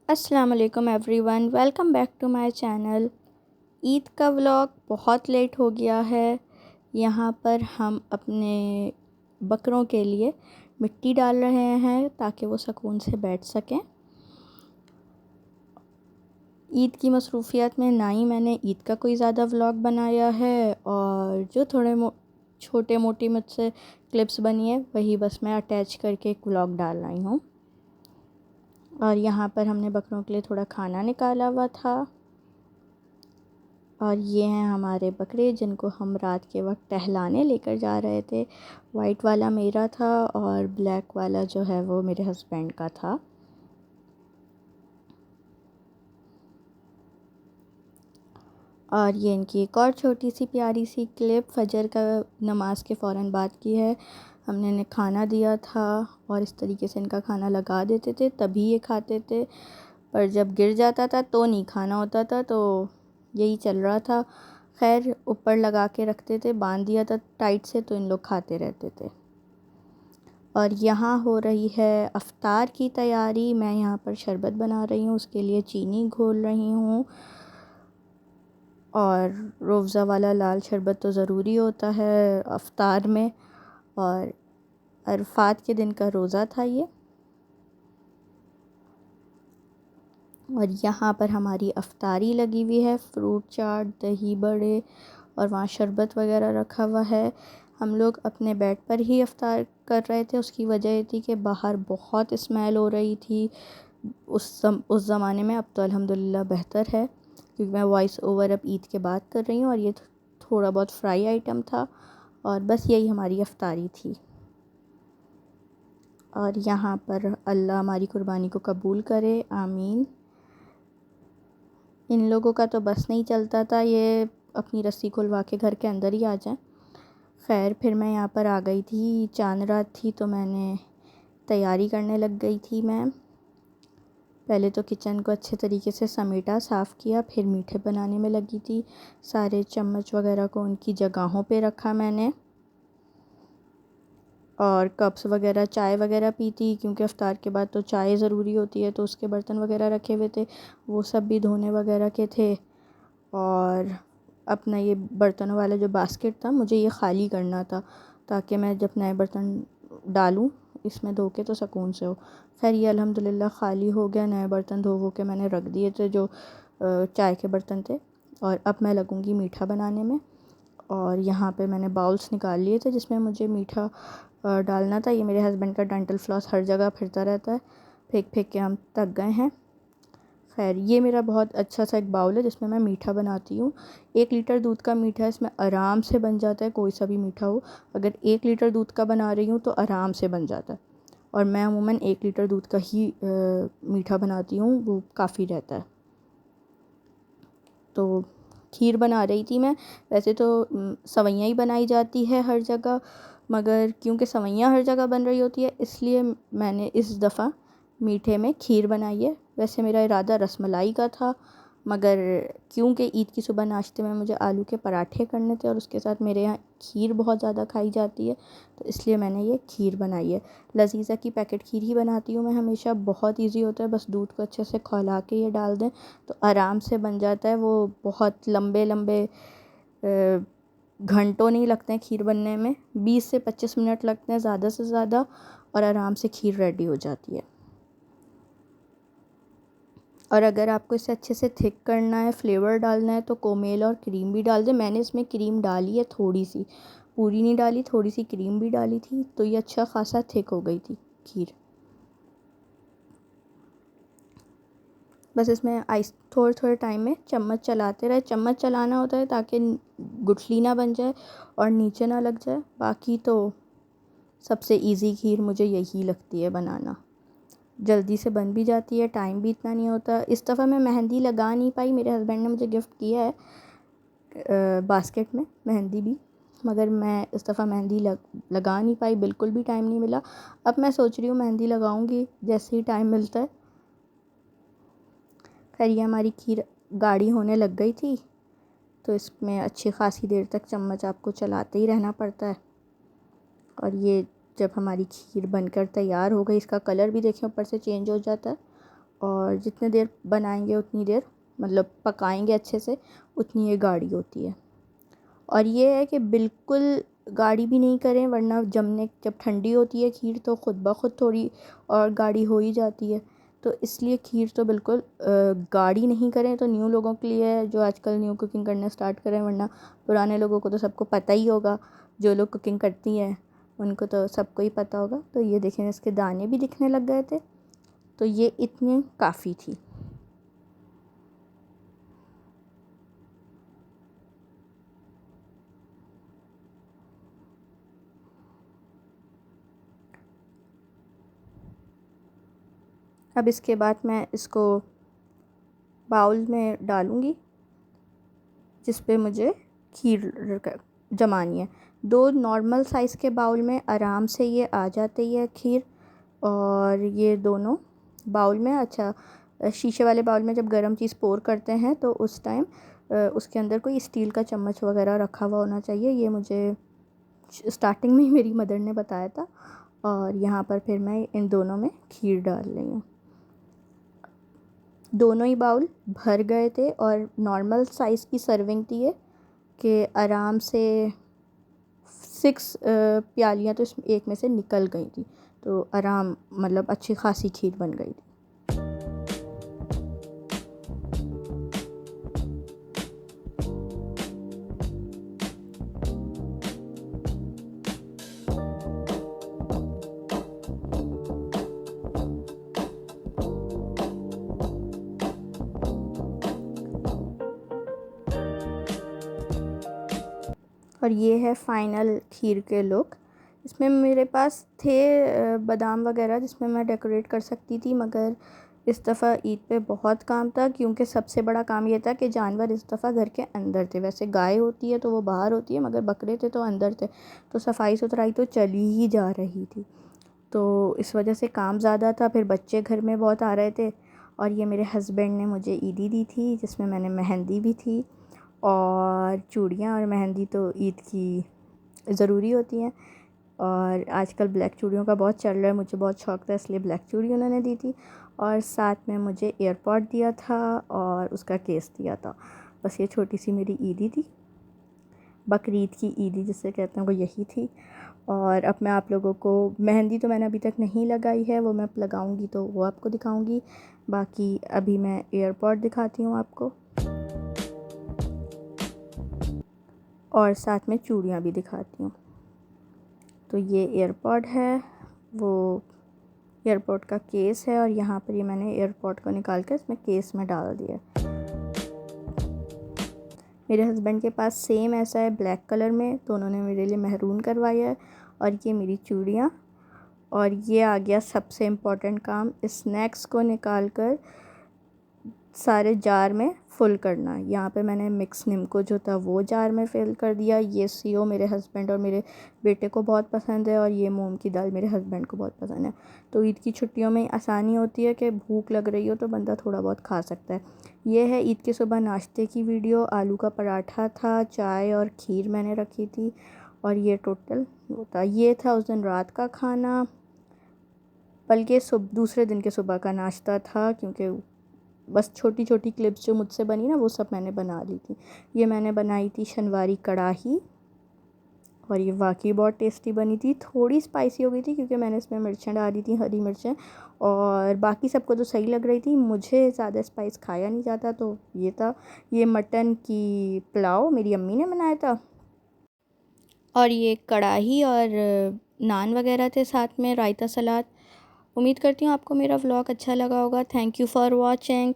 अस्सलाम वालेकुम everyone, welcome back to my channel. Eid का व्लॉग बहुत लेट हो गया है। यहाँ पर हम अपने बकरों के लिए मिट्टी डाल रहे हैं ताकि वो सुकून से बैठ सकें। ईद की मसरूफ़ियत में ना ही मैंने ईद का कोई ज़्यादा व्लॉग बनाया है, और जो छोटे मोटी मुझसे क्लिप्स बनी है वही बस मैं अटैच करके एक व्लॉग डाल रही हूँ। और यहाँ पर हमने बकरों के लिए थोड़ा खाना निकाला हुआ था। और ये हैं हमारे बकरे जिनको हम रात के वक्त टहलाने लेकर जा रहे थे। वाइट वाला मेरा था और ब्लैक वाला जो है वो मेरे हस्बैंड का था। और ये इनकी एक और छोटी सी प्यारी सी क्लिप फजर का नमाज के फ़ौरन बाद की है। हमने इन्हें खाना दिया था और इस तरीके से इनका खाना लगा देते थे, तभी ये खाते थे। पर जब गिर जाता था तो नहीं खाना होता था, तो यही चल रहा था। खैर ऊपर लगा के रखते थे, बांध दिया था टाइट से, तो इन लोग खाते रहते थे। और यहाँ हो रही है अफ्तार की तैयारी। मैं यहाँ पर शरबत बना रही हूँ, उसके लिए चीनी घोल रही हूँ। और रूअफ़ज़ा वाला लाल शरबत तो ज़रूरी होता है अफ्तार में, और अरफात के दिन का रोज़ा था ये। और यहाँ पर हमारी अफ्तारी लगी हुई है, फ्रूट चाट, दही बड़े, और वहाँ शरबत वगैरह रखा हुआ है। हम लोग अपने बेड पर ही अफ्तार कर रहे थे। उसकी वजह ये थी कि बाहर बहुत स्मेल हो रही थी उस ज़माने में। अब तो अल्हम्दुलिल्लाह बेहतर है, क्योंकि मैं वॉइस ओवर अब ईद के बाद कर रही हूँ। और ये थोड़ा बहुत फ्राई आइटम था, और बस यही हमारी अफ्तारी थी। और यहाँ पर अल्लाह हमारी कुर्बानी को कबूल करे, आमीन। इन लोगों का तो बस नहीं चलता था, ये अपनी रस्सी खुलवा के घर के अंदर ही आ जाएं। खैर फिर मैं यहाँ पर आ गई थी, चांद रात थी, तो मैंने तैयारी करने लग गई थी। मैं पहले तो किचन को अच्छे तरीके से समेटा, साफ़ किया, फिर मीठे बनाने में लगी थी। सारे चम्मच वगैरह को उनकी जगहों पे रखा मैंने, और कप्स वगैरह, चाय वगैरह पी थी, क्योंकि अफ्तार के बाद तो चाय ज़रूरी होती है, तो उसके बर्तन वगैरह रखे हुए थे, वो सब भी धोने वगैरह के थे। और अपना ये बर्तनों वाला जो बास्केट था, मुझे ये ख़ाली करना था, ताकि मैं जब नए बर्तन डालूं इसमें धो के तो सुकून से हो। खैर ये अल्हम्दुलिल्लाह ख़ाली हो गया। नए बर्तन धो के मैंने रख दिए थे, जो चाय के बर्तन थे। और अब मैं लगूँगी मीठा बनाने में। और यहाँ पे मैंने बाउल्स निकाल लिए थे जिसमें मुझे मीठा डालना था। ये मेरे हस्बैंड का डेंटल फ्लॉस हर जगह फिरता रहता है, फेंक फेंक के हम थक गए हैं। खैर ये मेरा बहुत अच्छा सा एक बाउल है जिसमें मैं मीठा बनाती हूँ। 1 लीटर दूध का मीठा है, इसमें आराम से बन जाता है, कोई सा भी मीठा हो। अगर 1 लीटर दूध का बना रही हूँ तो आराम से बन जाता है। और मैं अमूमन 1 लीटर दूध का ही मीठा बनाती हूँ, वो काफ़ी रहता है। तो खीर बना रही थी मैं। वैसे तो सवैयाँ ही बनाई जाती है हर जगह, मगर क्योंकि सवैयाँ हर जगह बन रही होती है, इसलिए मैंने इस दफ़ा मीठे में खीर बनाई है। वैसे मेरा इरादा रसमलाई का था, मगर क्योंकि ईद की सुबह नाश्ते में मुझे आलू के पराठे करने थे और उसके साथ मेरे यहाँ खीर बहुत ज़्यादा खाई जाती है, तो इसलिए मैंने ये खीर बनाई है। लजीज़ा की पैकेट खीर ही बनाती हूँ मैं हमेशा, बहुत ईजी होता है, बस दूध को अच्छे से खौला के ये डाल दें तो आराम से बन जाता है। वो बहुत लंबे लंबे घंटों नहीं लगते हैं खीर बनने में, 20 से 25 मिनट लगते हैं ज़्यादा से ज़्यादा, और आराम से खीर रेडी हो जाती है। और अगर आपको इसे अच्छे से थिक करना है, फ्लेवर डालना है, तो कोमेल और क्रीम भी डाल दें। मैंने इसमें क्रीम डाली है थोड़ी सी, पूरी नहीं डाली, थोड़ी सी क्रीम भी डाली थी, तो ये अच्छा खासा थिक हो गई थी खीर। बस इसमें आइस थोड़े थोड़े टाइम में चम्मच चलाते रहे। चम्मच चलाना होता है ताकि गुठली ना बन जाए और नीचे ना लग जाए। बाकी तो सबसे इजी खीर मुझे यही लगती है बनाना, जल्दी से बन भी जाती है, टाइम भी इतना नहीं होता। इस दफ़ा मैं मेहंदी लगा नहीं पाई, मेरे हस्बैंड ने मुझे गिफ्ट किया है बास्केट में मेहंदी भी, मगर मैं इस दफ़ा मेहंदी लगा नहीं पाई, बिल्कुल भी टाइम नहीं मिला। अब मैं सोच रही हूँ मेहंदी लगाऊंगी जैसे ही टाइम मिलता है। खैर ये हमारी खीर गाढ़ी होने लग गई थी, तो इसमें अच्छी खासी देर तक चम्मच आपको चलाते ही रहना पड़ता है। और ये जब हमारी खीर बनकर तैयार हो गई, इसका कलर भी देखें ऊपर से चेंज हो जाता है, और जितने देर बनाएंगे उतनी देर, मतलब पकाएंगे अच्छे से, उतनी ये गाढ़ी होती है। और ये है कि बिल्कुल गाढ़ी भी नहीं करें, वरना जब ठंडी होती है खीर तो ख़ुद ब खुद थोड़ी और गाढ़ी हो ही जाती है। तो इसलिए खीर तो बिल्कुल गाढ़ी नहीं करें। तो न्यू लोगों के लिए है जो आजकल न्यू कुकिंग करना स्टार्ट करें, वरना पुराने लोगों को तो सबको पता ही होगा, जो लोग कुकिंग करती हैं उनको तो सबको ही पता होगा। तो ये देखें, इसके दाने भी दिखने लग गए थे, तो ये इतनी काफ़ी थी। अब इसके बाद मैं इसको बाउल में डालूँगी जिस पे मुझे खीर जमानी है। 2 नॉर्मल साइज़ के बाउल में आराम से ये आ जाती है खीर। और ये दोनों बाउल में, अच्छा शीशे वाले बाउल में जब गरम चीज़ पोर करते हैं तो उस टाइम उसके अंदर कोई स्टील का चम्मच वगैरह रखा हुआ होना चाहिए। ये मुझे स्टार्टिंग में ही मेरी मदर ने बताया था। और यहाँ पर फिर मैं इन दोनों में खीर डाल रही हूँ। दोनों ही बाउल भर गए थे और नॉर्मल साइज़ की सर्विंग थी ये, कि आराम से 6 प्यालियाँ तो इसमें एक में से निकल गई थी। तो आराम, मतलब अच्छी खासी खीर बन गई थी। और ये है फ़ाइनल खीर के लुक। इसमें मेरे पास थे बादाम वगैरह जिसमें मैं डेकोरेट कर सकती थी, मगर इस दफ़ा ईद पे बहुत काम था, क्योंकि सबसे बड़ा काम ये था कि जानवर इस दफ़ा घर के अंदर थे। वैसे गाय होती है तो वो बाहर होती है, मगर बकरे थे तो अंदर थे। तो सफाई सुथराई तो चली ही जा रही थी, तो इस वजह से काम ज़्यादा था। फिर बच्चे घर में बहुत आ रहे थे। और ये मेरे हस्बैंड ने मुझे ईदी दी थी जिसमें मैंने मेहंदी भी थी, और चूड़ियाँ और मेहंदी तो ईद की ज़रूरी होती हैं। और आजकल ब्लैक चूड़ियों का बहुत चल रहा है, मुझे बहुत शौक़ था इसलिए ब्लैक चूड़ी उन्होंने दी थी। और साथ में मुझे एयरपॉड दिया था और उसका केस दिया था। बस ये छोटी सी मेरी ईदी थी, बकरीद की ईदी जिसे कहते हैं, वो यही थी। और अब मैं आप लोगों को, मेहंदी तो मैंने अभी तक नहीं लगाई है, वो मैं लगाऊंगी तो वो आपको दिखाऊंगी। बाकी अभी मैं एयरपॉड दिखाती हूँ आपको, और साथ में चूड़ियाँ भी दिखाती हूँ। तो ये एयरपॉड है, वो एयरपॉड का केस है, और यहाँ पर ये मैंने एयरपॉड को निकाल कर इसमें केस में डाल दिया। मेरे हस्बैंड के पास सेम ऐसा है ब्लैक कलर में, तो उन्होंने मेरे लिए मेहरून करवाया है। और ये मेरी चूड़ियाँ। और ये आ गया सबसे इम्पोर्टेंट काम, स्नैक्स को निकाल कर सारे जार में फुल करना। यहाँ पे मैंने मिक्स निम्को जो था वो जार में फिल कर दिया। ये सीओ मेरे हस्बैंड और मेरे बेटे को बहुत पसंद है, और ये मूंग की दाल मेरे हस्बैंड को बहुत पसंद है। तो ईद की छुट्टियों में आसानी होती है कि भूख लग रही हो तो बंदा थोड़ा बहुत खा सकता है। ये है ईद के सुबह नाश्ते की वीडियो। आलू का पराठा था, चाय और खीर मैंने रखी थी, और ये टोटल होता, ये था उस दिन रात का खाना, बल्कि दूसरे दिन के सुबह का नाश्ता था, क्योंकि बस छोटी छोटी क्लिप्स जो मुझसे बनी ना वो सब मैंने बना ली थी। ये मैंने बनाई थी शनवारी कढ़ाही, और ये वाकई बहुत टेस्टी बनी थी। थोड़ी स्पाइसी हो गई थी क्योंकि मैंने इसमें मिर्चें डाली थी, हरी मिर्चें, और बाकी सबको तो सही लग रही थी, मुझे ज़्यादा स्पाइस खाया नहीं जाता, तो ये था। ये मटन की पुलाव मेरी अम्मी ने बनाया था, और ये कढ़ाई और नान वगैरह थे, साथ में रायता सलाद। उम्मीद करती हूँ आपको मेरा व्लॉग अच्छा लगा होगा। Thank you for watching.